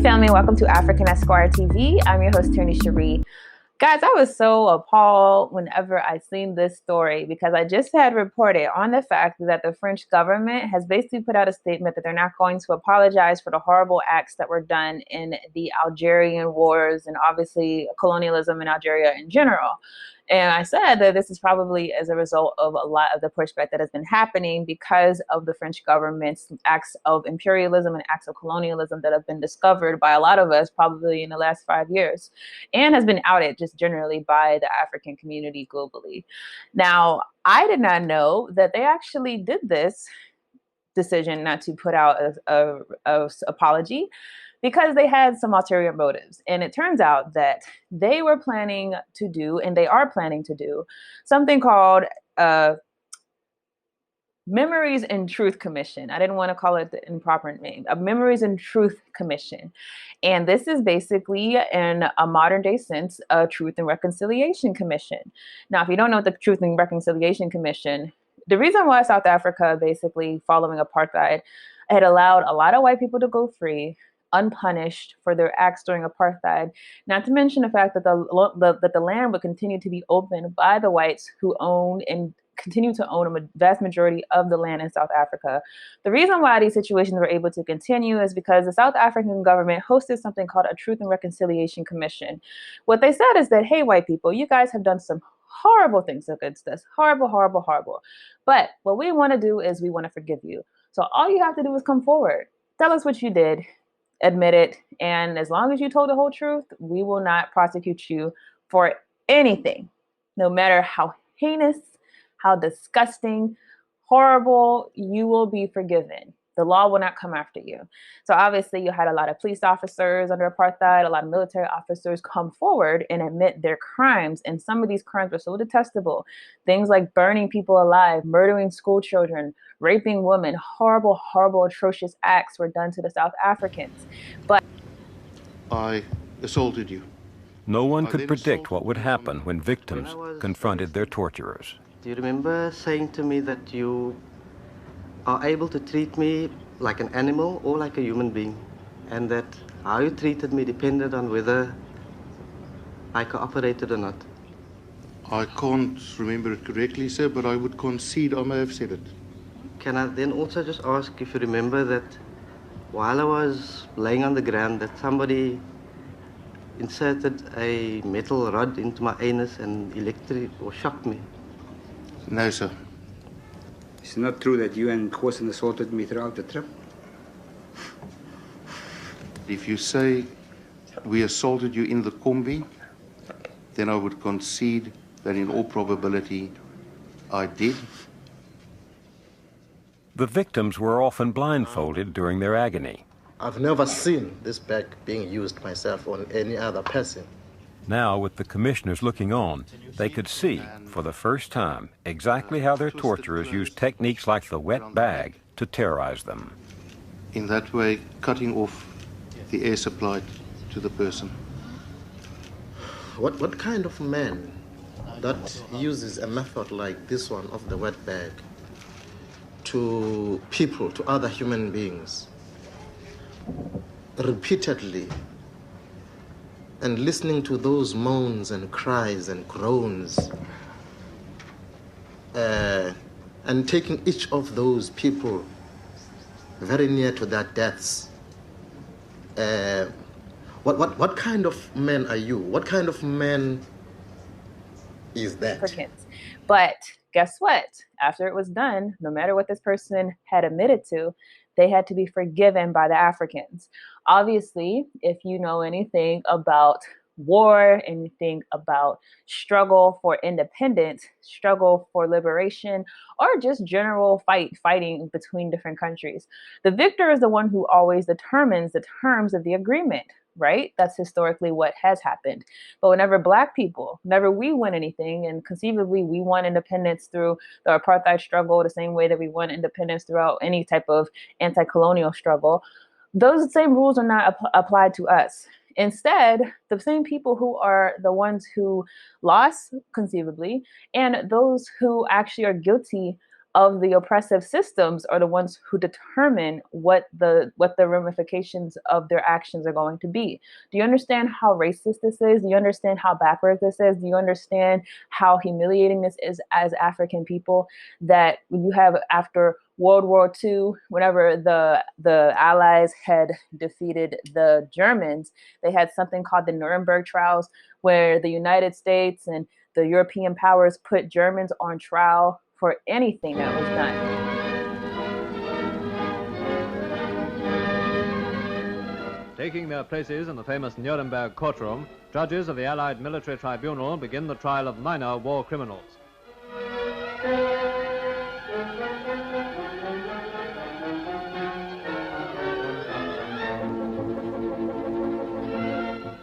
family, welcome to African Esquire TV. I'm your host, Tierney Cherie. Guys, I was so appalled whenever I seen this story because I just had reported on the fact that the French government has basically put out a statement that they're not going to apologize for the horrible acts that were done in the Algerian wars and obviously colonialism in Algeria in general. And I said that this is probably as a result of a lot of the pushback that has been happening because of the French government's acts of imperialism and acts of colonialism that have been discovered by a lot of us probably in the last 5 years and has been outed just generally by the African community globally. Now, I did not know that they actually did this decision not to put out a apology because they had some ulterior motives. And it turns out that they were planning to do, and they are planning to do, something called Memories and Truth Commission. I didn't want to call it the improper name, a Memories and Truth Commission. And this is basically, in a modern day sense, a Truth and Reconciliation Commission. Now, if you don't know what the Truth and Reconciliation Commission, the reason why South Africa, basically following apartheid, had allowed a lot of white people to go free, unpunished for their acts during apartheid, not to mention the fact that the land would continue to be owned by the whites who owned and continue to own a vast majority of the land in South Africa. The reason why these situations were able to continue is because the South African government hosted something called a Truth and Reconciliation Commission. What they said is that, hey, white people, you guys have done some horrible things against us. Horrible, horrible, horrible. But what we want to do is we want to forgive you. So all you have to do is come forward. Tell us what you did. Admit it. And as long as you told the whole truth, we will not prosecute you for anything, no matter how heinous, how disgusting, horrible, you will be forgiven. The law will not come after you. So obviously you had a lot of police officers under apartheid, a lot of military officers come forward and admit their crimes. And some of these crimes were so detestable. Things like burning people alive, murdering school children, raping women, horrible, horrible, atrocious acts were done to the South Africans. But I assaulted you. No one could predict what would happen when victims confronted their torturers. Do you remember saying to me that you are able to treat me like an animal or like a human being, and that how you treated me depended on whether I cooperated or not? I can't remember it correctly, sir, but I would concede I may have said it. Can I then also just ask if you remember that while I was laying on the ground that somebody inserted a metal rod into my anus and electric or shocked me? No, sir. It's not true that you and Khosin assaulted me throughout the trip? If you say we assaulted you in the Kombi, then I would concede that in all probability I did. The victims were often blindfolded during their agony. I've never seen this bag being used myself on any other person. Now, with the commissioners looking on, they could see, for the first time, exactly how their torturers used techniques like the wet bag to terrorize them. In that way, cutting off the air supply to the person. What kind of man that uses a method like this one of the wet bag to people, to other human beings, repeatedly, and listening to those moans and cries and groans, and taking each of those people very near to their deaths? What kind of man are you? What kind of man is that? But guess what? After it was done, no matter what this person had admitted to, they had to be forgiven by the Africans. Obviously, if you know anything about war, anything about struggle for independence, struggle for liberation, or just general fighting between different countries, the victor is the one who always determines the terms of the agreement, right? That's historically what has happened. But whenever Black people, whenever we win anything, and conceivably we won independence through the apartheid struggle the same way that we won independence throughout any type of anti-colonial struggle, those same rules are not applied to us. Instead, the same people who are the ones who lost conceivably, and those who actually are guilty of the oppressive systems are the ones who determine what the ramifications of their actions are going to be. Do you understand how racist this is? Do you understand how backwards this is? Do you understand how humiliating this is as African people? That you have, after World War II, whenever the Allies had defeated the Germans, they had something called the Nuremberg trials, where the United States and the European powers put Germans on trial for anything that was done. Taking their places in the famous Nuremberg courtroom, judges of the Allied Military Tribunal begin the trial of minor war criminals.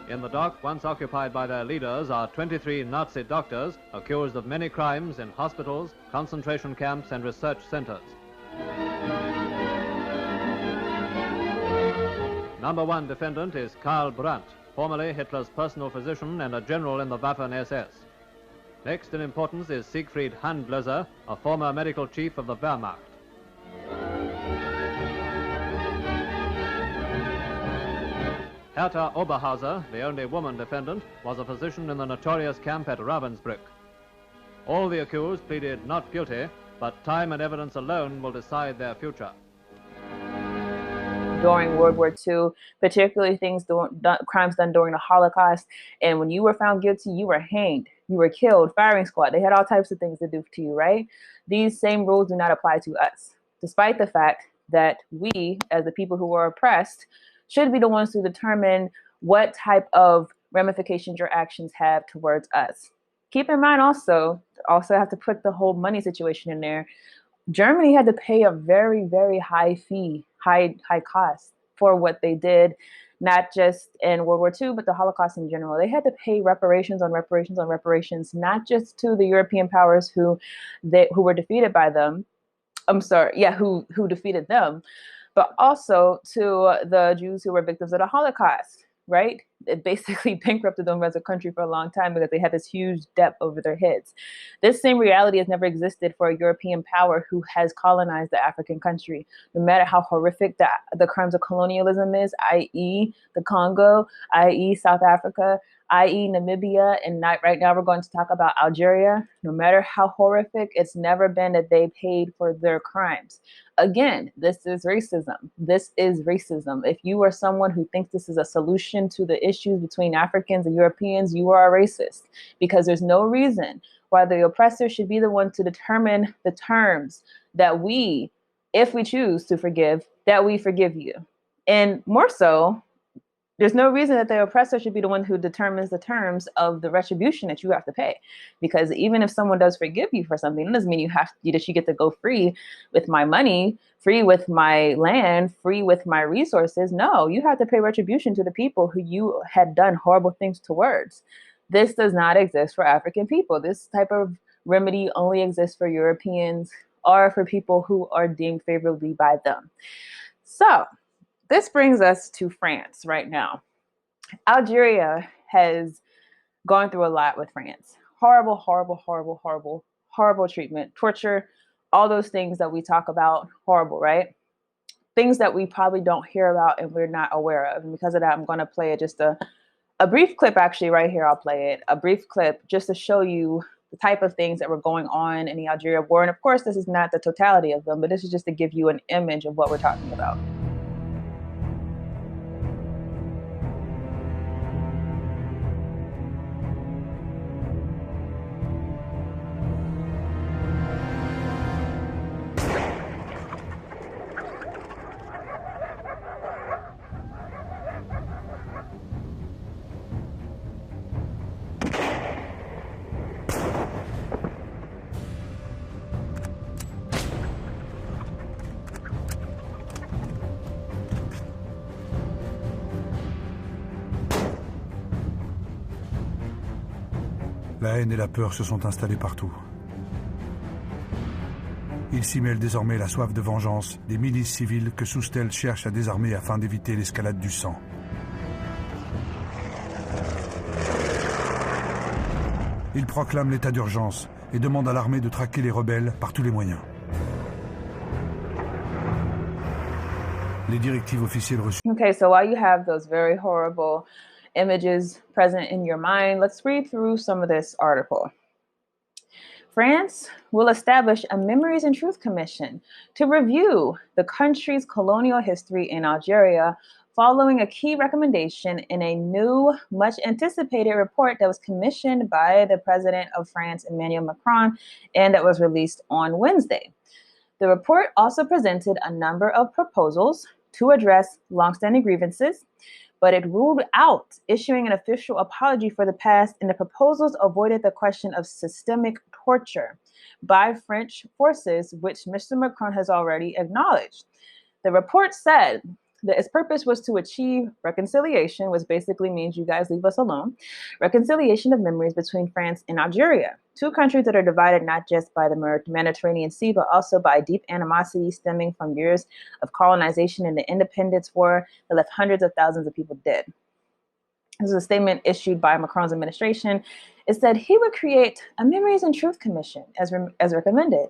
In the dock, once occupied by their leaders, are 23 Nazi doctors accused of many crimes in hospitals, concentration camps, and research centers. Number one defendant is Karl Brandt, formerly Hitler's personal physician and a general in the Waffen-SS. Next in importance is Siegfried Handlöser, a former medical chief of the Wehrmacht. Hertha Oberhauser, the only woman defendant, was a physician in the notorious camp at Ravensbrück. All the accused pleaded not guilty, but time and evidence alone will decide their future. During World War II, particularly crimes done during the Holocaust, and when you were found guilty, you were hanged, you were killed, firing squad. They had all types of things to do to you, right? These same rules do not apply to us, despite the fact that we, as the people who are oppressed, should be the ones to determine what type of ramifications your actions have towards us. Keep in mind also have to put the whole money situation in there. Germany had to pay a very, very high fee, high cost for what they did, not just in World War II, but the Holocaust in general. They had to pay reparations on reparations on reparations, not just to the European powers who were defeated by them. Who defeated them, but also to the Jews who were victims of the Holocaust, right? It basically bankrupted them as a country for a long time because they had this huge debt over their heads. This same reality has never existed for a European power who has colonized the African country. No matter how horrific the crimes of colonialism is, i.e. the Congo, i.e. South Africa, i.e. Namibia, and right now we're going to talk about Algeria. No matter how horrific, it's never been that they paid for their crimes. Again, this is racism. This is racism. If you are someone who thinks this is a solution to the issues between Africans and Europeans, you are a racist, because there's no reason why the oppressor should be the one to determine the terms that we, if we choose to forgive, that we forgive you. And more so, there's no reason that the oppressor should be the one who determines the terms of the retribution that you have to pay. Because even if someone does forgive you for something, it doesn't mean that you get to go free with my money, free with my land, free with my resources. No, you have to pay retribution to the people who you had done horrible things towards. This does not exist for African people. This type of remedy only exists for Europeans or for people who are deemed favorably by them. So, this brings us to France right now. Algeria has gone through a lot with France. Horrible, horrible, horrible, horrible, horrible treatment, torture, all those things that we talk about, horrible, right? Things that we probably don't hear about and we're not aware of. And because of that, I'm going to play just a brief clip, actually, right here. I'll play it. A brief clip just to show you the type of things that were going on in the Algeria war. And of course, this is not the totality of them, but this is just to give you an image of what we're talking about. La haine et la peur se sont installées partout. Il s'y mêle désormais la soif de vengeance des milices civiles que Soustelle cherche à désarmer afin d'éviter l'escalade du sang. Il proclame l'état d'urgence et demande à l'armée de traquer les rebelles par tous les moyens. Les directives officielles reçues. Okay, so while you have those very horrible images present in your mind, let's read through some of this article. France will establish a Memories and Truth Commission to review the country's colonial history in Algeria, following a key recommendation in a new, much anticipated report that was commissioned by the president of France, Emmanuel Macron, and that was released on Wednesday. The report also presented a number of proposals to address longstanding grievances, but it ruled out issuing an official apology for the past, and the proposals avoided the question of systemic torture by French forces, which Mr. Macron has already acknowledged. The report said that its purpose was to achieve reconciliation, which basically means you guys leave us alone, reconciliation of memories between France and Algeria, two countries that are divided not just by the Mediterranean Sea, but also by deep animosity stemming from years of colonization and the independence war that left hundreds of thousands of people dead. This is a statement issued by Macron's administration. It said he would create a Memories and Truth Commission as recommended.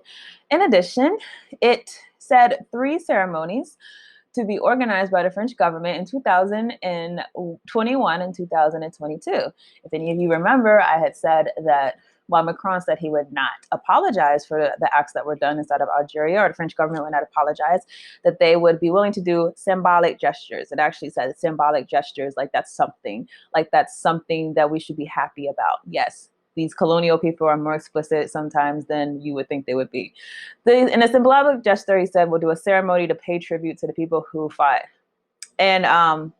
In addition, it said 3 ceremonies to be organized by the French government in 2021 and 2022. If any of you remember, I had said that while Macron said he would not apologize for the acts that were done inside of Algeria, or the French government would not apologize, that they would be willing to do symbolic gestures. It actually said symbolic gestures, like that's something that we should be happy about. Yes, these colonial people are more explicit sometimes than you would think they would be. In a symbolic gesture, he said, we'll do a ceremony to pay tribute to the people who fought on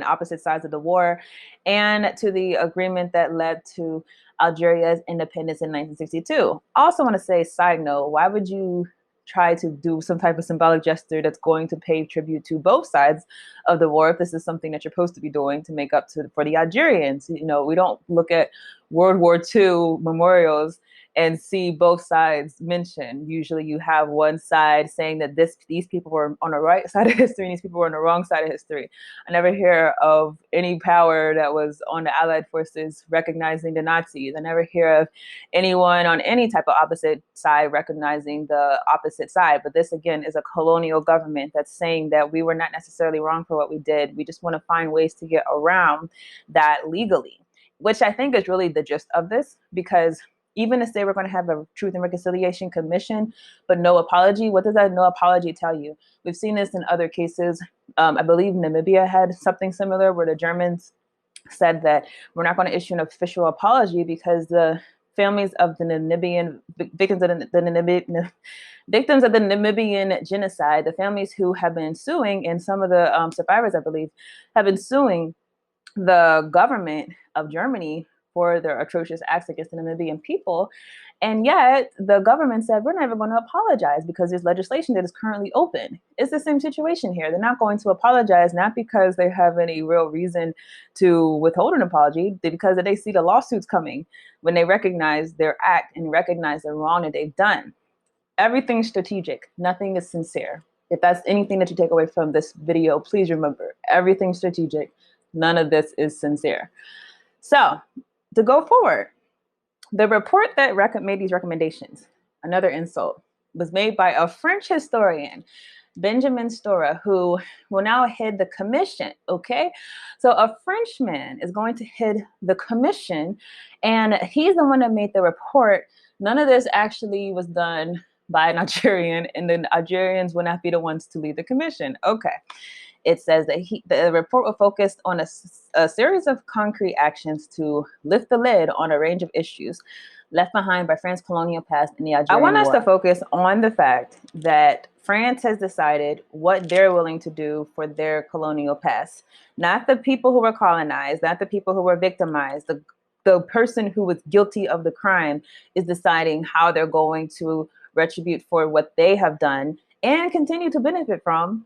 opposite sides of the war, and to the agreement that led to Algeria's independence in 1962. Also want to say, side note, why would you try to do some type of symbolic gesture that's going to pay tribute to both sides of the war if this is something that you're supposed to be doing to make up for the Algerians? You know, we don't look at World War II memorials and see both sides mentioned. Usually you have one side saying that these people were on the right side of history and these people were on the wrong side of history. I never hear of any power that was on the Allied forces recognizing the Nazis. I never hear of anyone on any type of opposite side recognizing the opposite side. But this, again, is a colonial government that's saying that we were not necessarily wrong for what we did. We just want to find ways to get around that legally, which I think is really the gist of this, because even if they were going to have a Truth and Reconciliation Commission, but no apology, what does that no apology tell you? We've seen this in other cases. I believe Namibia had something similar where the Germans said that we're not going to issue an official apology because the families of the Namibian victims of the Namibian genocide, the families who have been suing, and some of the survivors, I believe, have been suing the government of Germany for their atrocious acts against the Namibian people. And yet the government said, we're never going to apologize because there's legislation that is currently open. It's the same situation here. They're not going to apologize, not because they have any real reason to withhold an apology, because they see the lawsuits coming when they recognize their act and recognize the wrong that they've done. Everything's strategic. Nothing is sincere. If that's anything that you take away from this video, please remember, everything's strategic. None of this is sincere. So, to go forward, the report that made these recommendations, another insult, was made by a French historian, Benjamin Stora, who will now head the commission, okay? So a Frenchman is going to head the commission, and he's the one that made the report. None of this actually was done by an Algerian, and the Algerians will not be the ones to lead the commission. Okay. It says that the report will focus on a series of concrete actions to lift the lid on a range of issues left behind by France's colonial past in the Algerian War. I want us to focus on the fact that France has decided what they're willing to do for their colonial past. Not the people who were colonized, not the people who were victimized. The person who was guilty of the crime is deciding how they're going to retribute for what they have done and continue to benefit from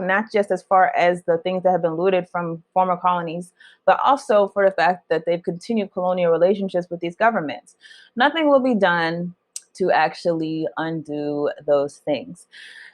not just as far as the things that have been looted from former colonies, but also for the fact that they've continued colonial relationships with these governments. Nothing will be done to actually undo those things.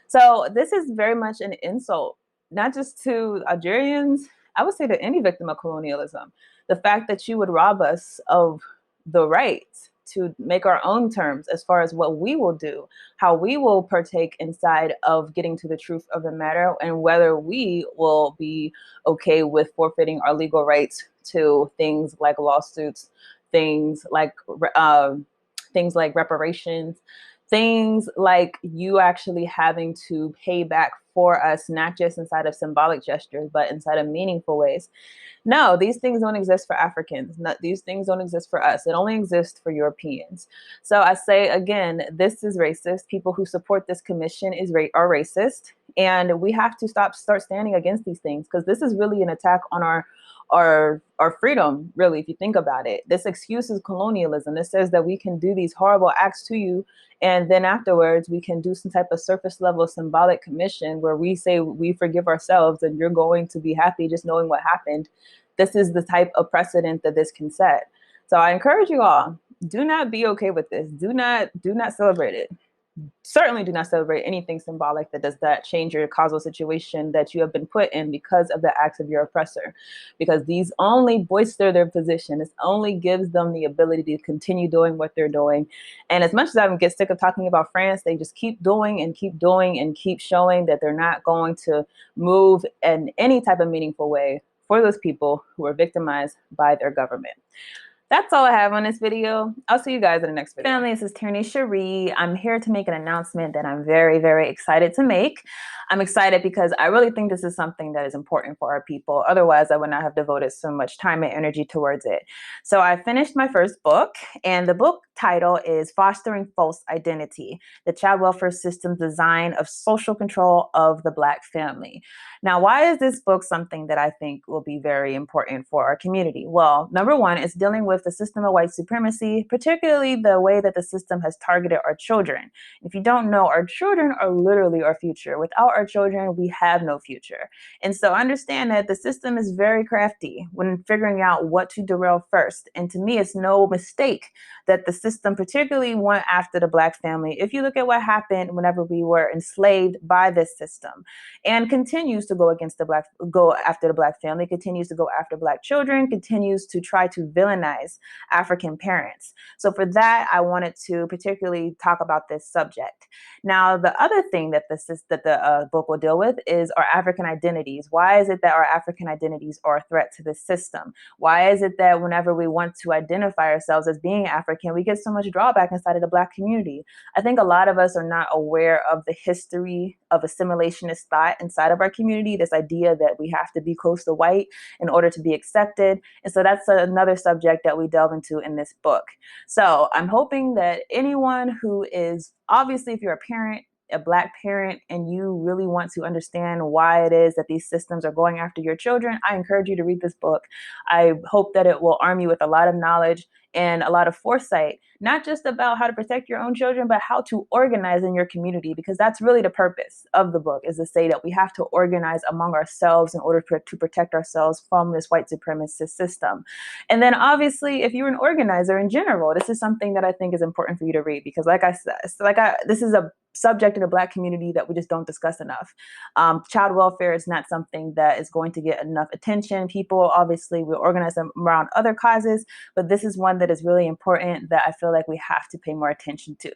So this is very much an insult, not just to Algerians, I would say to any victim of colonialism. The fact that you would rob us of the right to make our own terms as far as what we will do, how we will partake inside of getting to the truth of the matter, and whether we will be okay with forfeiting our legal rights to things like lawsuits, things like reparations, things like you actually having to pay back for us, not just inside of symbolic gestures, but inside of meaningful ways. No, these things don't exist for Africans. These things don't exist for us. It only exists for Europeans. So I say again, this is racist. People who support this commission are racist, and we have to start standing against these things, because this is really an attack on our freedom, really, if you think about it. This excuses colonialism. It says that we can do these horrible acts to you, and then afterwards we can do some type of surface level symbolic commission where we say we forgive ourselves and you're going to be happy just knowing what happened. This is the type of precedent that this can set. So I encourage you all, do not be okay with this. Do not celebrate it. Certainly do not celebrate anything symbolic that does not change your causal situation that you have been put in because of the acts of your oppressor. Because these only bolster their position. This only gives them the ability to continue doing what they're doing. And as much as I get sick of talking about France, they just keep doing and keep doing and keep showing that they're not going to move in any type of meaningful way for those people who are victimized by their government. That's all I have on this video. I'll see you guys in the next video. Family, this is Tierney Cherie. I'm here to make an announcement that I'm very, very excited to make. I'm excited because I really think this is something that is important for our people. Otherwise, I would not have devoted so much time and energy towards it. So I finished my first book, and the book title is Fostering False Identity: The Child Welfare System's Design of Social Control of the Black Family. Now, why is this book something that I think will be very important for our community? Well, number one, it's dealing with the system of white supremacy, particularly the way that the system has targeted our children. If you don't know, our children are literally our future. Without our children, we have no future. And so understand that the system is very crafty when figuring out what to derail first. And to me, it's no mistake that the system particularly went after the Black family. If you look at what happened whenever we were enslaved by this system, and continues to go after the Black family, continues to go after Black children, continues to try to villainize African parents. So for that, I wanted to particularly talk about this subject. Now, the other thing that the book will deal with is our African identities. Why is it that our African identities are a threat to this system? Why is it that whenever we want to identify ourselves as being African, we get so much drawback inside of the Black community? I think a lot of us are not aware of the history of assimilationist thought inside of our community, this idea that we have to be close to white in order to be accepted. And so that's another subject that we delve into in this book. So I'm hoping that anyone who is, obviously, if you're a parent, a Black parent, and you really want to understand why it is that these systems are going after your children, I encourage you to read this book. I hope that it will arm you with a lot of knowledge and a lot of foresight, not just about how to protect your own children, but how to organize in your community, because that's really the purpose of the book, is to say that we have to organize among ourselves in order to protect ourselves from this white supremacist system. And then obviously, if you're an organizer in general, this is something that I think is important for you to read, because like I said, this is a subject in the Black community that we just don't discuss enough. Child welfare is not something that is going to get enough attention. People, obviously, will organize them around other causes, but this is one that is really important that I feel like we have to pay more attention to.